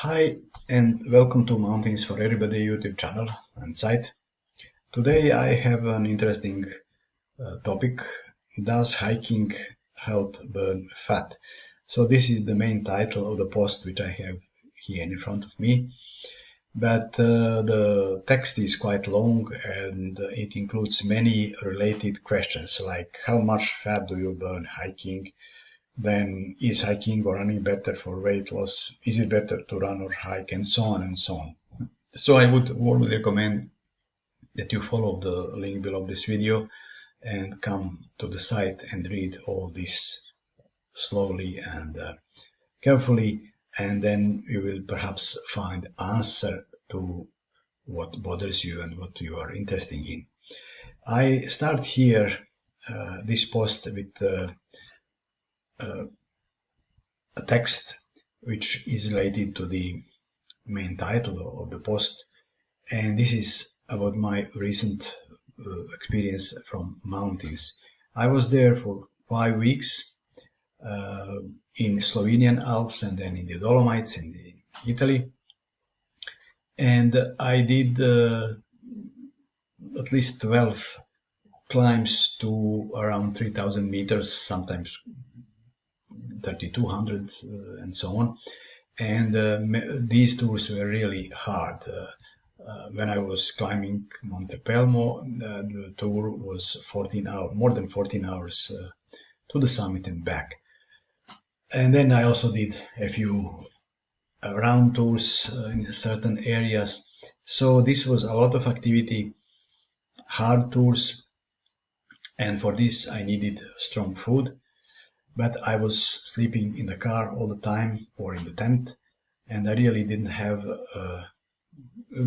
Hi and welcome to Mountains for Everybody YouTube channel and site. Today I have an interesting topic. Does hiking help burn fat? So this is the main title of the post which I have here in front of me. But the text is quite long and it includes many related questions like how much fat do you burn hiking? Then is hiking or running better for weight loss? Is it better to run or hike? And so on and so on. So I would warmly recommend that you follow the link below this video and come to the site and read all this slowly and carefully, and then you will perhaps find answer to what bothers you and what you are interested in. I start here this post with a text which is related to the main title of the post, and this is about my recent experience from mountains. I was there for 5 weeks in Slovenian Alps and then in the Dolomites in Italy, and I did at least 12 climbs to around 3,000 meters, sometimes 3,200 and so on. And these tours were really hard. When I was climbing Monte Pelmo, the tour was 14 hours, more than 14 hours to the summit and back. And then I also did a few round tours in certain areas. So this was a lot of activity, hard tours, and for this I needed strong food. But I was sleeping in the car all the time or in the tent, and I really didn't have a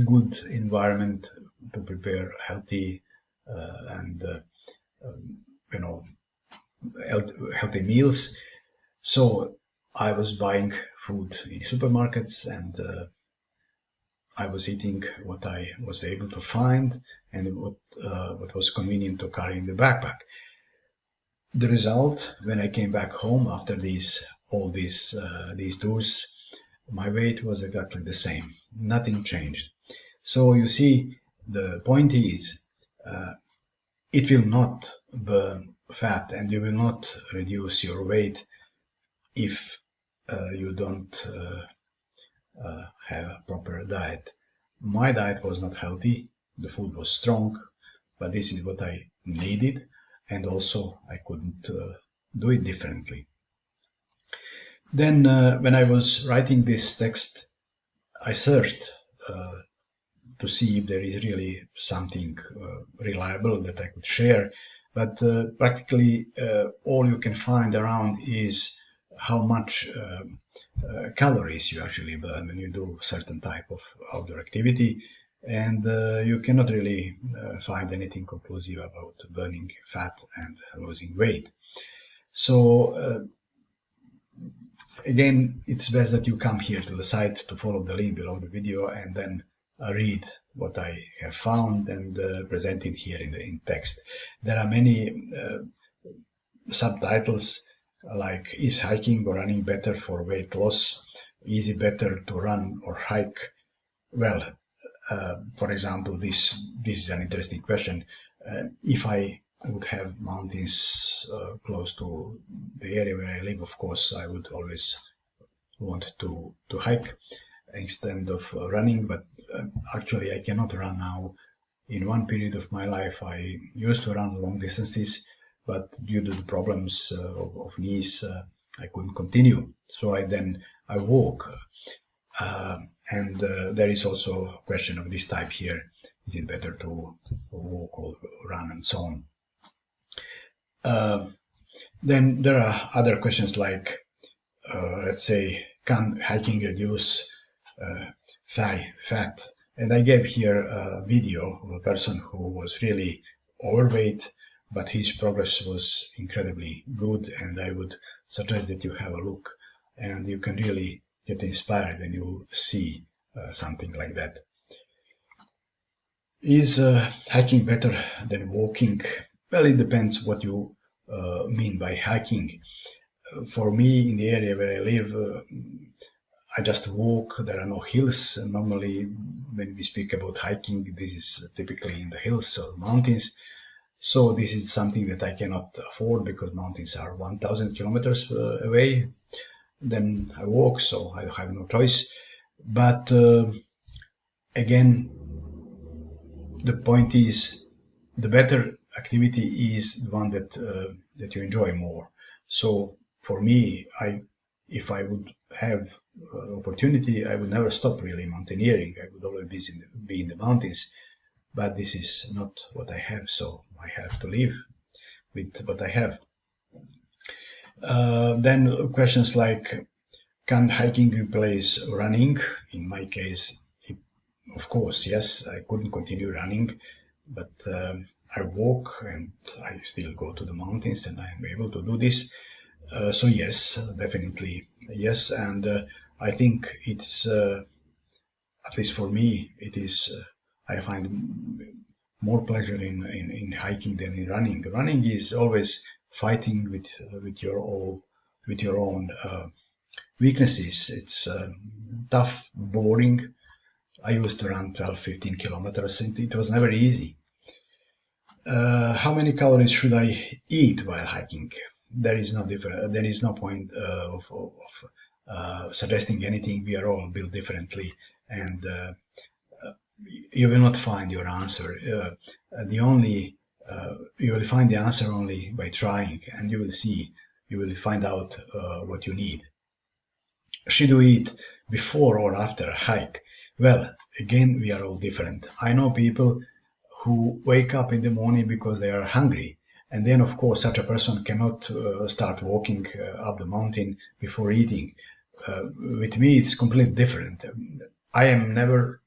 good environment to prepare healthy and healthy meals. So I was buying food in supermarkets, and I was eating what I was able to find and what was convenient to carry in the backpack. The result, when I came back home after all these tours, my weight was exactly the same. Nothing changed. So you see, the point is, it will not burn fat and you will not reduce your weight if you don't have a proper diet. My diet was not healthy. The food was strong, but this is what I needed, and also I couldn't do it differently. Then when I was writing this text, I searched to see if there is really something reliable that I could share, but practically all you can find around is how much calories you actually burn when you do certain type of outdoor activity, and you cannot really find anything conclusive about burning fat and losing weight. So again, it's best that you come here to the site to follow the link below the video and then read what I have found and present it here in text. There are many subtitles like, is hiking or running better for weight loss? Is it better to run or hike? Well, for example, this is an interesting question. If I would have mountains close to the area where I live, of course, I would always want to hike instead of running, but actually I cannot run now. In one period of my life, I used to run long distances, but due to the problems of knees, I couldn't continue. So I walk. And there is also a question of this type here. Is it better to walk or run and so on? Then there are other questions like, let's say, can hiking reduce thigh fat? And I gave here a video of a person who was really overweight, but his progress was incredibly good, and I would suggest that you have a look, and you can really get inspired when you see something like that. Is hiking better than walking? Well, it depends what you mean by hiking. For me, in the area where I live, I just walk. There are no hills. Normally, when we speak about hiking, this is typically in the hills or mountains. So this is something that I cannot afford because mountains are 1,000 kilometers away. Then I walk, so I have no choice. But again, the point is, the better activity is the one that you enjoy more. So for me, if I would have opportunity, I would never stop really mountaineering. I would always be in the mountains, but this is not what I have, so I have to live with what I have. Then questions like, can hiking replace running? In my case, of course, yes, I couldn't continue running, but I walk and I still go to the mountains and I'm able to do this. So yes, definitely yes. And I think it's, at least for me, it is, I find more pleasure in hiking than in running. Running is always fighting with your own weaknesses. It's tough, boring. I used to run 12, 15 kilometers and it was never easy. How many calories should I eat while hiking? There is no different. There is no point of suggesting anything. We are all built differently, and you will not find your answer. The only You will find the answer only by trying, and you will see. You will find out what you need. Should you eat before or after a hike? Well, again, we are all different. I know people who wake up in the morning because they are hungry. And then, of course, such a person cannot start walking up the mountain before eating. With me, it's completely different. I am never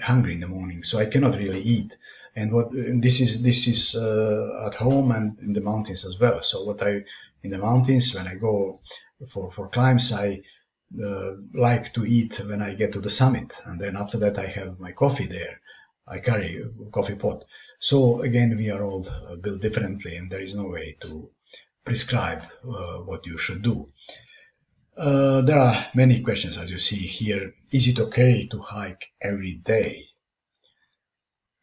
hungry in the morning, so I cannot really eat. And this is at home and in the mountains as well. So in the mountains, when I go for climbs, I like to eat when I get to the summit, and then after that I have my coffee there. I carry a coffee pot. So again, we are all built differently, and there is no way to prescribe what you should do. There are many questions, as you see here. Is it okay to hike every day?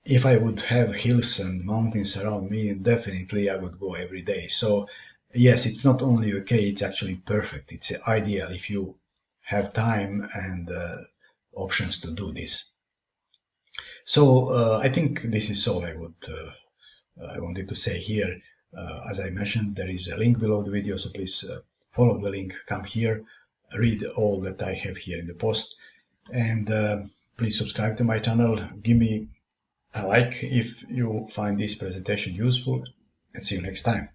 If I would have hills and mountains around me, definitely I would go every day. So yes, it's not only okay, it's actually perfect. It's ideal if you have time and options to do this. So I think this is all I wanted to say here. As I mentioned, there is a link below the video, so please follow the link, come here, read all that I have here in the post, and please subscribe to my channel. Give me a like if you find this presentation useful, and see you next time.